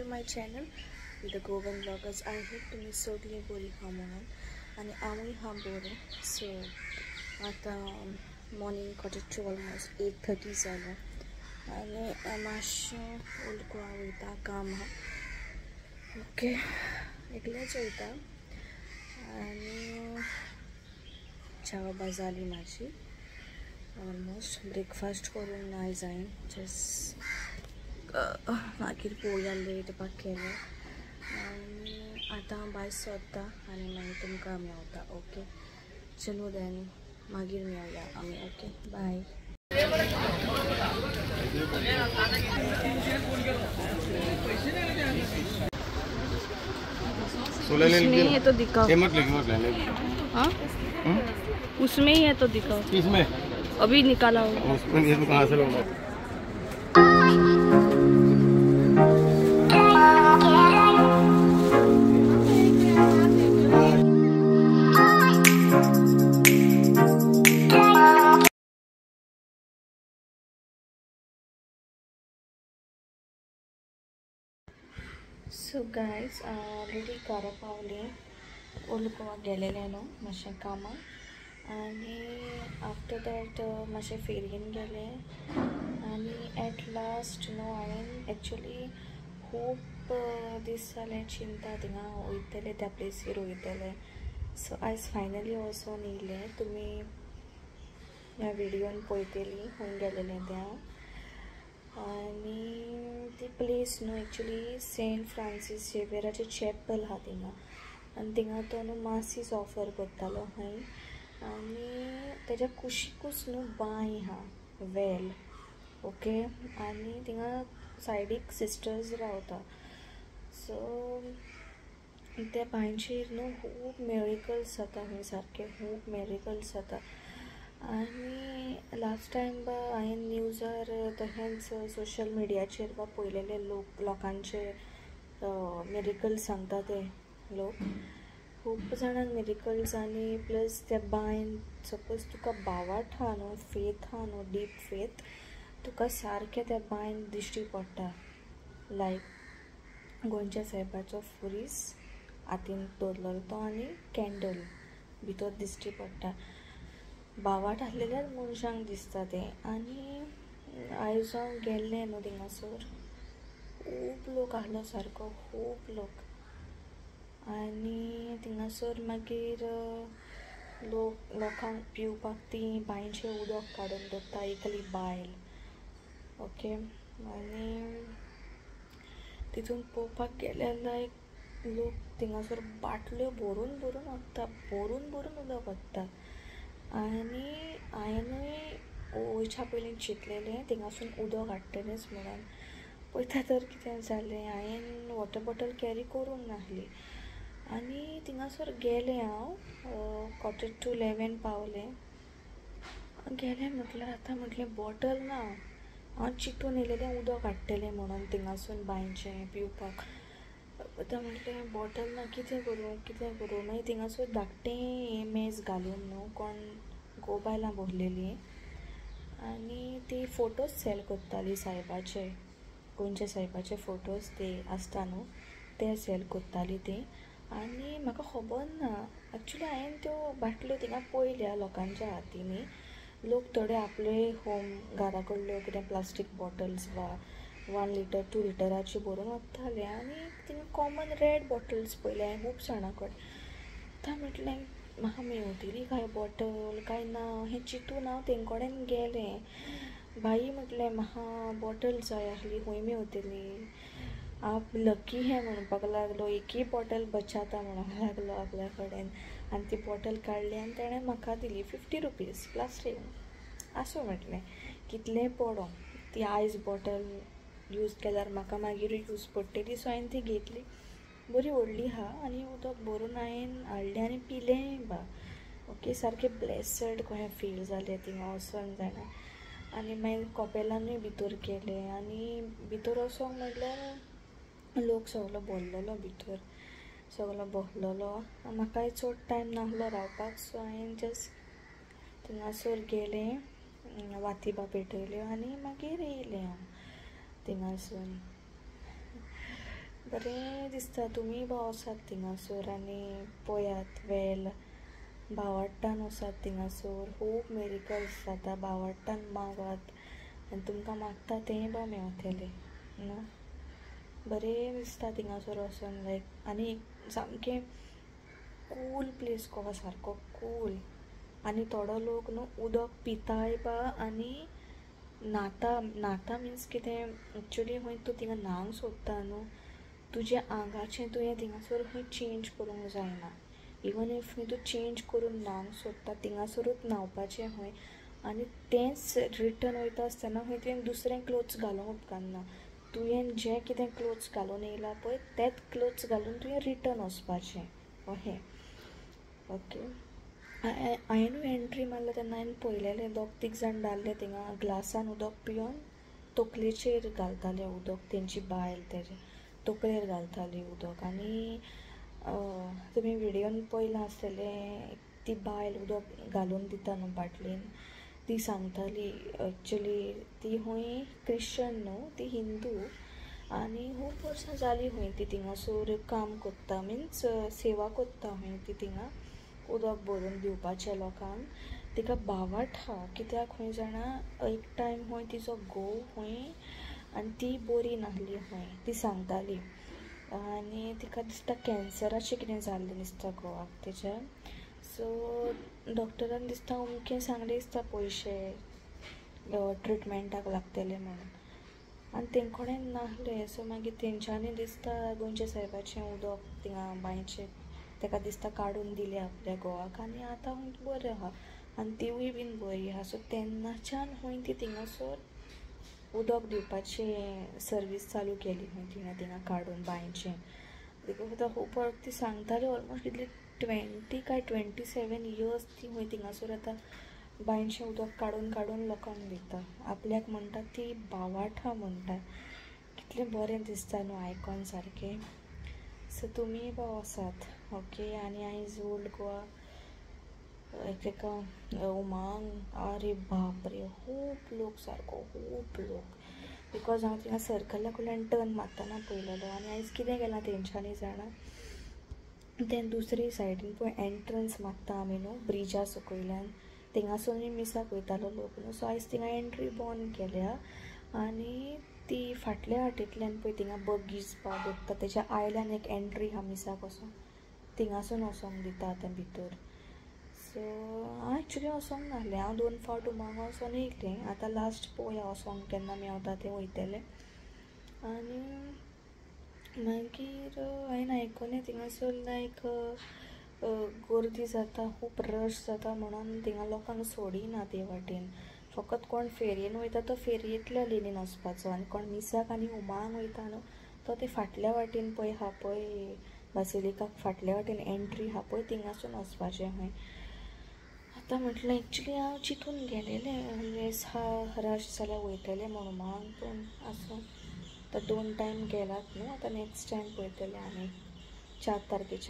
to my channel the Govan Vloggers. I hope तुम्ही सगळी बरी हा म्हणून आणि आम्ही हा बरे. सो आता मॉर्निंग कॉटेज ऑलमोस्ट 8:30 जालो आणि मातशें उलको वयता काम हा. ओके एकलेच वयता आणि चाव जाली माझी. ऑलमोस्ट ब्रेकफास्ट करून नाही जाईन जस्ट मागीर पळोवया लेट बाग केलें आनी आतां भायर सरता आनी मागीर तुमकां मेवता. ओके चलो देन मागीर मेवया आमी. Okay bye. उसमें ही है तो दिखाओ. हाँ उसमें ही है तो दिखाओ. किसमें? अभी निकाला हो. उसमें ये तो कहाँ से लोगे? सो गायज ऑलरेडी घरा पावले. उलकोवा गेलेले न्हू मातशें कामाक आनी आफ्टर दॅट मातशें फेरयेन गेले आनी एट लास्ट न्हू हांवें एक्चुली खूब दीस जाले चिंता थिंगा वयतले त्या प्लेसीर वयतले. सो आयज फायनली वचून येयले. तुमी ह्या विडियोन पळयतली खंय गेलेले ते हांव. आनी ती प्लेस न्हू एक्चुली सेंट फ्रांसीस झेवियराचें चॅपल आहा थिंगा आनी थिंगा तो न्हू मासीस ऑफर करतालो खंय आनी तेज्या कुशीकूच न्हू बांय आहा वेल. ओके आनी थिंगा सायडीक सिस्टर्स रावता. सो त्या बांयचेर न्हू खूब मेरिकल्स जाता खंय सारके खूब मेरिकल्स जाता. आनी लास्ट टायम हांवें न्यूजार तशेंच सोशल मिडियाचेर पळयलेले लोकांचे मेरिकल्स सांगता ते लोक खूब जाणांक मेरिकल्स आनी प्लस त्या बायन सपोज तुका बावाट आहा न्हू फेथ आहा न्हू डीप फेथ तुका सारकें त्या बायन दिश्टी पडटा. लायक गोंयच्या सायबाचो फुरीस हातीन दवरलेलो तो आनी कॅन्डल भितर दिश्टी पडटा. बावाट आसलेल्याच मनशांक दिसता तें. आनी आयज हांव गेल्लें न्हू थिंगासर खूब लोक आसलो सारको खूब लोक. आनी थिंगासर मागीर लोकांक पिवपाक ती बांयचें उदक काडून दवरता एकली बायल. ओके आनी तितून पळोवपाक गेल्यार लायक लोक थिंगासर बाटल्यो भरून भरून हाडटा भरून भरून उदक हाडटा. आनी हांवेंनूय वयच्या पयलीं चिंतलेलें थिंगासून उदक हाडटलेंच म्हणून. पळयता तर कितें जालें हांवें वॉटर बॉटल कॅरी करूंक नासली आनी थिंगासर गेलें हांव 11:45 पावलें. गेलें म्हटल्यार आतां म्हटलें बॉटल ना हांव चिंतून येयलेलें उदक हाडटलें म्हणून थिंगासून बांयचें पिवपाक. आतां म्हटलें बॉटल ना कितें करूं मागीर थिंगासर धाकटें मेज घालून न्हू कोण घोव बायलां भरलेलीं आनी ती फोटोज सेल करतालीं सायबाचे गोंयच्या सायबाचे फोटोज ते आसता न्हू ते सेल करतालीं ती. आनी म्हाका खबर ना एक्चुली हांवें त्यो बाटल्यो थिंगा पळयल्या लोकांच्या हातींनी. लोक थोडे आपले होम घरा कडल्यो कितें प्लास्टीक बॉटल्स वा 1 लिटर 2 लिटराची भरून व्हरताले आनी थिंगा कॉमन रेड बॉटल्स पळयले हांवें खूब जाणां कडेन. आतां म्हटलें म्हाका मेवतली काय बॉटल काय ना हें चिंतून हांव तेंचे कडेन गेलें. भाई म्हटलें म्हाका बॉटल जाय आसली खंय मेवतली. हांव लकी हें म्हणपाक लागलो एकय बॉटल बचाता म्हणूंक लागलो आपल्या कडेन आनी ती बॉटल काडली आनी ताणें म्हाका दिली 50 रुपीज प्लास्टीक. आसूं म्हटलें कितलेंय पडो ती आयस बॉटल यूज केल्यार म्हाका मागीर यूज पडटली. सो हांवें ती घेतली बरी व्हडली आहा आनी उदक भरून हांवें हाडलें आनी पिलें बा. ओके सारकें ब्लेसड कशें फील जालें थिंगा वचून जाणा. आनी मागीर कपेलानूय भितर गेलें आनी भितर वचोंक म्हटल्यार लोक सगलो भरलेलो भितर सगलो बसलेलो. म्हाकाय चड टायम नासलो रावपाक सो हांवें जस्ट थिंगासर गेलें वातिबा पेटयल्यो आनी मागीर येयलें हांव थिंगासून. बरें दिसता. तुमी भाव वसात थिंगासोर आनी पळयात वेल भावाट्टान वसात थिंगासोर. खूब मेरिकल्स जाता भावाट्टान मागात आनी तुमकां मागता तेंय भाव मेवतले न्हू. बरें दिसता थिंगासोर वचून लायक. आनी सामकें कूल प्लेस गो सारको कूल. आनी थोडो लोक न्हू उदक पिताय बा आनी न्हाता मिन्स कितें एक्चुली खंय तूं थिंगा न्हांवंक सोदता न्हू तुज्या आंगाचें तुवें थिंगासोर खंय चेंज करूंक जायना. इवन इफ खंय तूं चेंज करून न्हांवंक सोदता थिंगासोरूच न्हांवपाचें खंय. आनी तेंच रिटर्न वयता आसतना खंय तुवें दुसरें क्लोथ्स घालूंक उपकारना. तुवें जें कितें क्लोथ्स घालून येयला पळय तेच क्लोथ्स घालून तुवें रिटर्न वचपाचें अशें. ओके. हांवें एंट्री मारलें तेन्ना हांवें पळयलेलें 2-3 जाण दादले थिंगा ग्लासान उदक पिवन तकलेचेर घालताले उदक. तेंची बायल तेजे तकलेर घालताली उदक. आनी तुमी व्हिडियोन पळयलां आसतलें ती बायल उदक घालून दिता न्हू बाटलीन. ती सांगताली एक्चुली ती खंय क्रिश्चन न्हू ती हिंदू आनी खूब वर्सां जालीं खंय ती थिंगासोर काम कोत्ता मिन्स सेवा कोत्ता खंय ती थिंगा उदक भरून दिवपाचें लोकांक. तिका भावाट आहा कित्याक खंय जाणा एक टायम खंय तिचो घोव खंय आनी ती बरी नाहली खंय ती सांगताली. आनी तिका दिसता कॅन्सराचें कितें जाल्लें दिसता घोवाक तेज्या. सो डॉक्टरान दिसता अमकें सांगलें दिसता पयशे ट्रिटमेंटाक लागतले म्हणून. आनी तेंकोडे नाहले. सो मागीर तेंच्यांनी दिसता गोंयच्या सायबाचें उदक थिंगा बांयचें तेका दिसता काडून दिलें आपल्या घोवाक आनी आतां खंय बरें आहा आनी तिवूय बीन बरी आहा. सो तेन्नाच्यान खंय ती थिंगासोर उदक दिवपाचें सर्वीस चालू केली खंय थिंगा काडून बांयचें. देखून आतां खूब ती सांगताली ऑलमोस्ट कितले 20 काय 27 इयर्स ती खंय थिंगासोर आतां बांयचें उदक काडून लोकांक दिता. आपल्याक म्हणटा ती भावाट आहा म्हणटा. कितलें बरें दिसता न्हू आयकॉन सारकें. सो तुमी भाव वसात. ओके. आनी आयज ओल्ड गोवा तेका उमांग आरे बाप रे खूब लोक सारको खूब लोक. बिकॉज हांव थिंगा सर्कला कडल्यान टर्न मारतना पळयलेलो आनी आयज कितें केलां तेंच्यांनी जाणा तें दुसरे सायडीन पळय एंट्रन्स मारता आमी न्हू ब्रिजा सकयल्यान थिंगासून मिसाक वयतालो लोक न्हू. सो आयज थिंगा एंट्री बंद केल्या आनी ती फाटल्या वाटेंतल्यान पळय थिंगा बगीज पावता तेच्या आयल्यान एक एंट्री आहा मिसाक वचोंक थिंगासून वचोंक दिता आतां भितर. सो हांव एक्चुली वचोंक नाहलें. हांव 2 फावट उमांग वचोन येयलें. आतां लास्ट पळोवया वचोंक केन्ना मेवता तें वयतलें. आनी मागीर हांवें आयकलें थिंगासोर लायक गर्दी जाता खूब रश जाता म्हणून थिंगा लोकांक सोडिना ते वाटेन. फकत कोण फेरयेन वयता तो फेरयेंतल्या लेनीन वचपाचो आनी कोण मिसाक आनी उमांग वयता न्हू तो ते फाटल्या वाटेन पळय आहा पळय बासिलिकाक फाटल्या वाटेन एंट्री आहा पळय थिंगासून वचपाचें खंय. आतां म्हटलें एक्चुली हांव चिंतून गेलेलें ऑलवेज रश जाल्यार वयतलें म्हणून उमांग पूण आसूं आतां 2 टायम गेलात न्हू आतां नेक्स्ट टायम पळयतलें आमी 4 तारखेचे.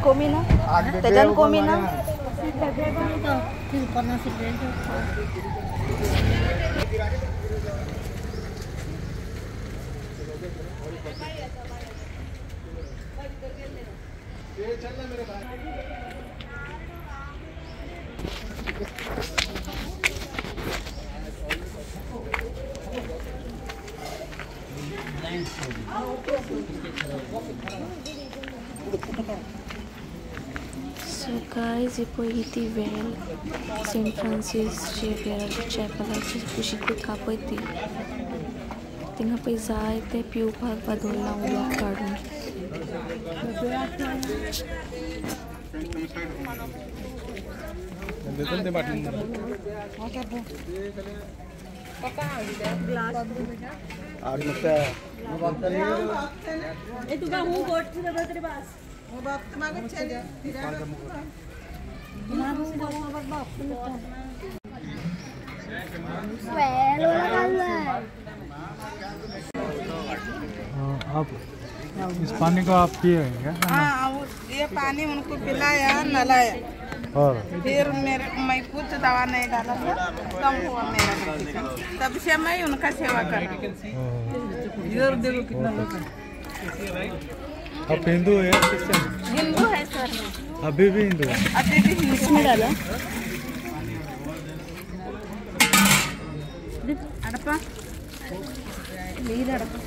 कमी ना त्याच्यान कमी ना सो गाइस ही पळय ती वेल सेंट फ्रांसीस झेवियर चॅपलाची कुशीकूच कापय ती थिंगा पळय जाय ते पिवपाक बा दवरलां उदक काडून. बेतन ते बाटली आठ मक्का ए तुका हूँ गोट की जरूरत रे बस वो बाप मागे चले आप इस पानी को आप पिए क्या? हाँ ये पानी उनको पिलाया नलाया और फिर मैं कुछ दवा नहीं डाला था कम हुआ मेरा बेटी का तब से मैं उनका सेवा कर रही हूँ। इधर देखो कितना लोग है। आप हिंदू है क्रिश्चियन? हिंदू है सर अभी भी हिंदू है? अभी भी हिंदू में डाला अड़पा नीर अड़पा